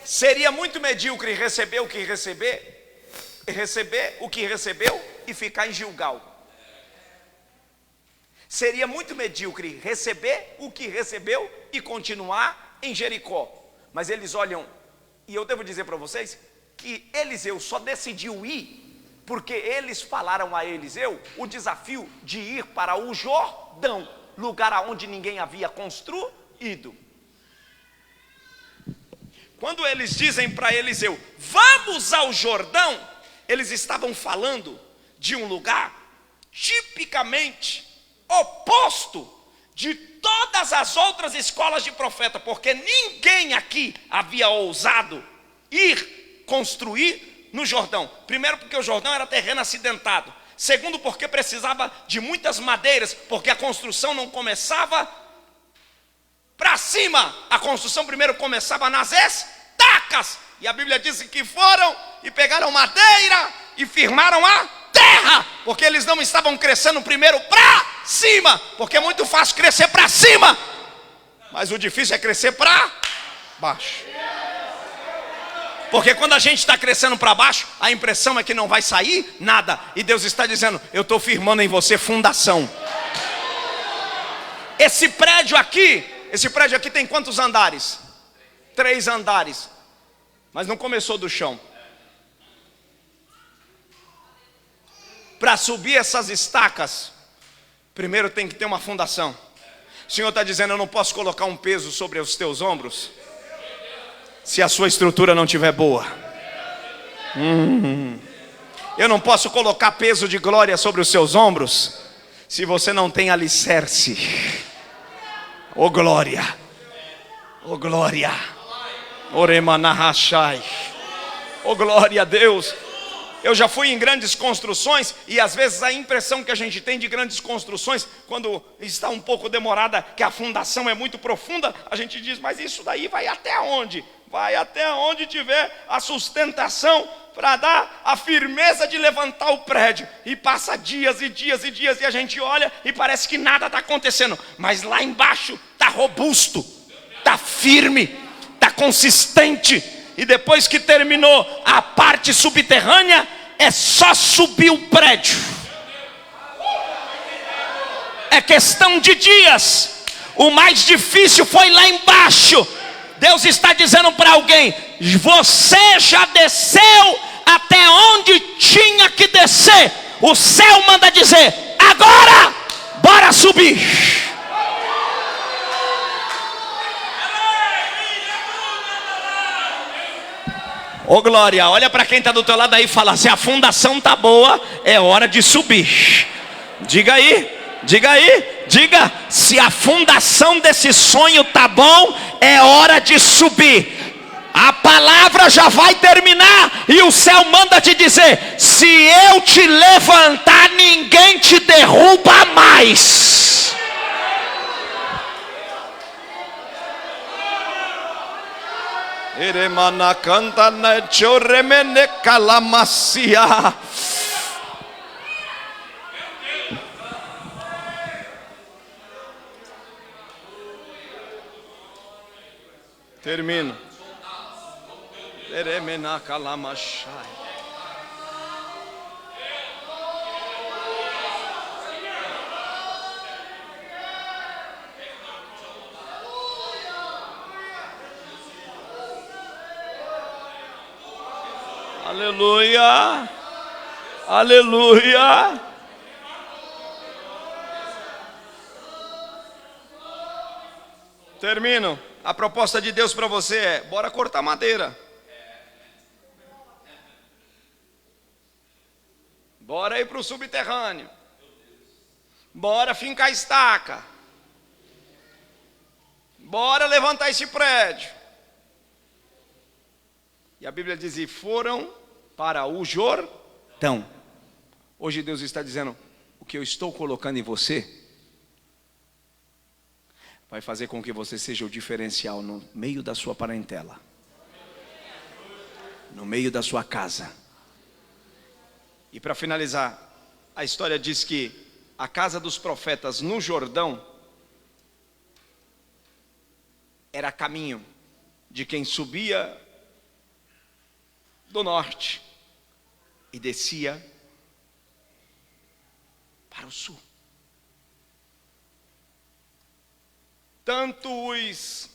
A: Seria muito medíocre receber o que recebeu e ficar em Gilgal. Seria muito medíocre receber o que recebeu e continuar em Jericó. Mas eles olham, e eu devo dizer para vocês que Eliseu só decidiu ir porque eles falaram a Eliseu o desafio de ir para o Jordão, lugar aonde ninguém havia construído. Quando eles dizem para Eliseu: vamos ao Jordão, eles estavam falando de um lugar tipicamente oposto de todas as outras escolas de profeta, porque ninguém aqui havia ousado ir construir no Jordão. Primeiro, porque o Jordão era terreno acidentado. Segundo, porque precisava de muitas madeiras, porque a construção não começava para cima. A construção primeiro começava nas estacas. E a Bíblia diz que foram e pegaram madeira e firmaram a terra, porque eles não estavam crescendo primeiro para cima, porque é muito fácil crescer para cima, mas o difícil é crescer para baixo. Porque quando a gente está crescendo para baixo, a impressão é que não vai sair nada. E Deus está dizendo: eu estou firmando em você fundação. Esse prédio aqui tem quantos andares? 3 andares. Mas não começou do chão. Para subir essas estacas, primeiro tem que ter uma fundação. O Senhor está dizendo: eu não posso colocar um peso sobre os teus ombros se a sua estrutura não estiver boa. Eu não posso colocar peso de glória sobre os seus ombros se você não tem alicerce. Oh glória, oh glória, Oremanahashai, oh glória a Deus. Eu já fui em grandes construções, e às vezes a impressão que a gente tem de grandes construções, quando está um pouco demorada, que a fundação é muito profunda, a gente diz: mas isso daí vai até onde? Vai até onde tiver a sustentação para dar a firmeza de levantar o prédio. E passa dias e dias e dias, e a gente olha e parece que nada está acontecendo, mas lá embaixo está robusto, está firme, está consistente. E depois que terminou a parte subterrânea, é só subir o prédio. É questão de dias. O mais difícil foi lá embaixo. Deus está dizendo para alguém: você já desceu até onde tinha que descer. O céu manda dizer: agora, bora subir.
B: Ô glória, olha para quem está do teu lado aí e fala: se a fundação está boa, é hora de subir. Diga aí, diga aí, diga: se a fundação desse sonho está bom, é hora de subir. A palavra já vai terminar e o céu manda te dizer: se eu te levantar, ninguém te derruba mais.
A: Eremana canta na choremene calamacia. Termino. Eremena calamachai. Aleluia. Aleluia. Termino. A proposta de Deus para você é: bora cortar madeira. Bora ir para o subterrâneo. Bora fincar estaca. Bora levantar esse prédio. E a Bíblia diz: e foram para o Jordão. Hoje Deus está dizendo: o que eu estou colocando em você vai fazer com que você seja o diferencial no meio da sua parentela, no meio da sua casa. E para finalizar, a história diz que a casa dos profetas no Jordão era caminho de quem subia do norte e descia para o sul. Tanto os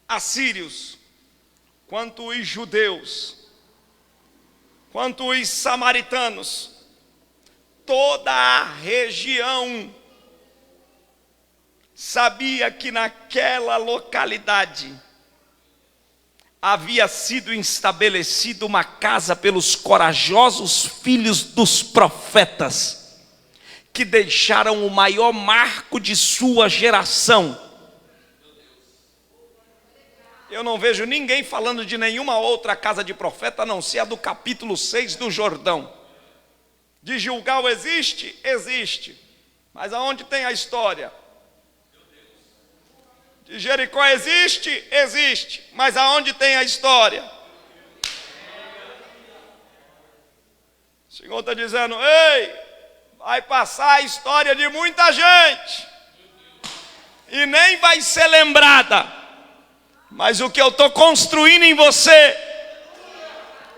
A: assírios, quanto os judeus, quanto os samaritanos, toda a região sabia que naquela localidade havia sido estabelecida uma casa pelos corajosos filhos dos profetas, que deixaram o maior marco de sua geração. Eu não vejo ninguém falando de nenhuma outra casa de profeta, a não ser a do capítulo 6 do Jordão. De Gilgal existe? Existe. Mas aonde tem a história? De Jericó existe? Existe. Mas aonde tem a história? O Senhor está dizendo: ei, vai passar a história de muita gente e nem vai ser lembrada. Mas o que eu estou construindo em você,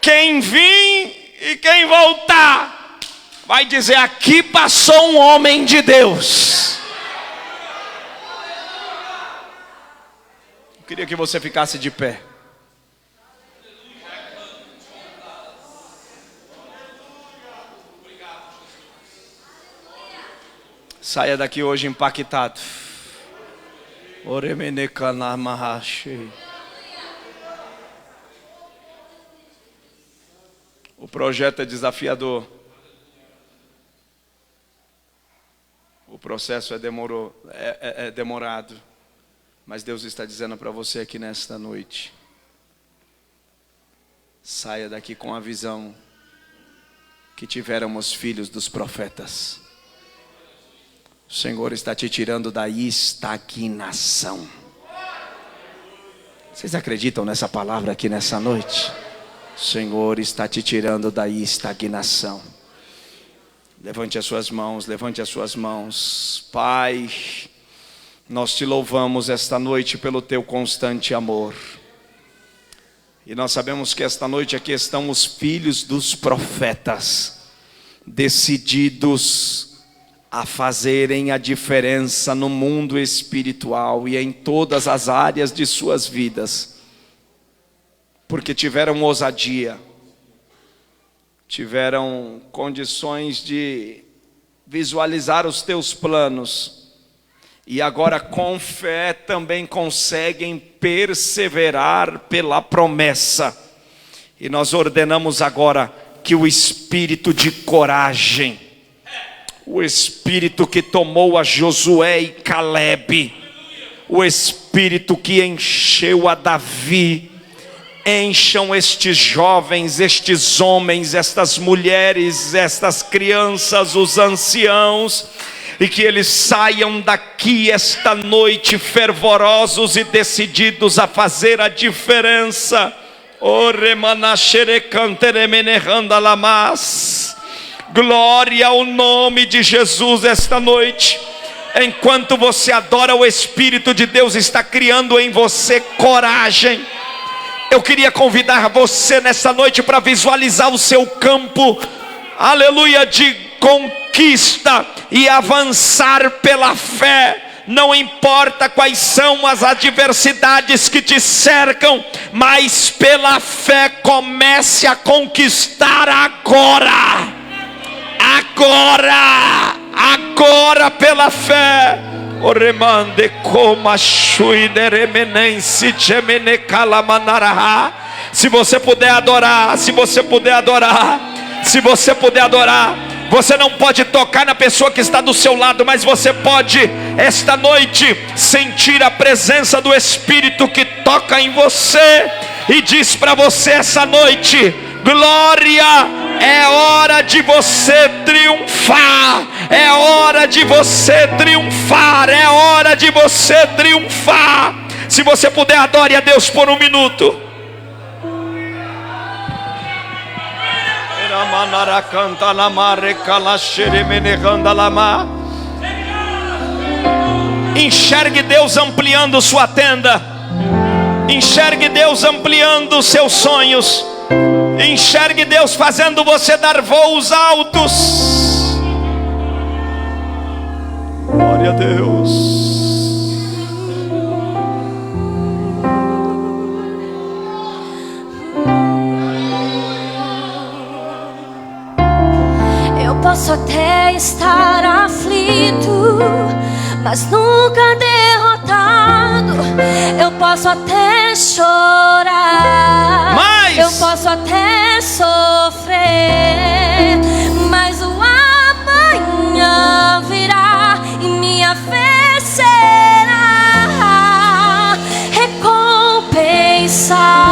A: quem vir e quem voltar, vai dizer: aqui passou um homem de Deus. Eu queria que você ficasse de pé. Saia daqui hoje impactado. O projeto é desafiador. O processo é demorado. Mas Deus está dizendo para você aqui nesta noite: saia daqui com a visão que tiveram os filhos dos profetas. O Senhor está te tirando da estagnação. Vocês acreditam nessa palavra aqui nessa noite? O Senhor está te tirando da estagnação. Levante as suas mãos, levante as suas mãos. Pai, nós te louvamos esta noite pelo teu constante amor. E nós sabemos que esta noite aqui estão os filhos dos profetas, decididos a fazerem a diferença no mundo espiritual e em todas as áreas de suas vidas, porque tiveram ousadia, tiveram condições de visualizar os teus planos, e agora com fé também conseguem perseverar pela promessa. E nós ordenamos agora que o espírito de coragem, o espírito que tomou a Josué e Calebe, o espírito que encheu a Davi, encham estes jovens, estes homens, estas mulheres, estas crianças, os anciãos, e que eles saiam daqui esta noite fervorosos e decididos a fazer a diferença. Glória ao nome de Jesus esta noite. Enquanto você adora, o Espírito de Deus está criando em você coragem. Eu queria convidar você nessa noite para visualizar o seu campo, aleluia, de conquista e avançar pela fé. Não importa quais são as adversidades que te cercam, mas pela fé comece a conquistar agora. Agora pela fé. Oremande coma shuideremenense chemene calamanaraha. Se você puder adorar, se você puder adorar, se você puder adorar. Você não pode tocar na pessoa que está do seu lado, mas você pode esta noite sentir a presença do Espírito que toca em você e diz para você essa noite: glória, é hora de você triunfar, é hora de você triunfar, é hora de você triunfar. Se você puder, adore a Deus por um minuto. Enxergue Deus ampliando sua tenda, enxergue Deus ampliando seus sonhos, enxergue Deus fazendo você dar voos altos. Glória a Deus.
C: Posso até estar aflito, mas nunca derrotado. Eu posso até chorar, eu posso até sofrer, mas o amanhã virá e minha fé será recompensada.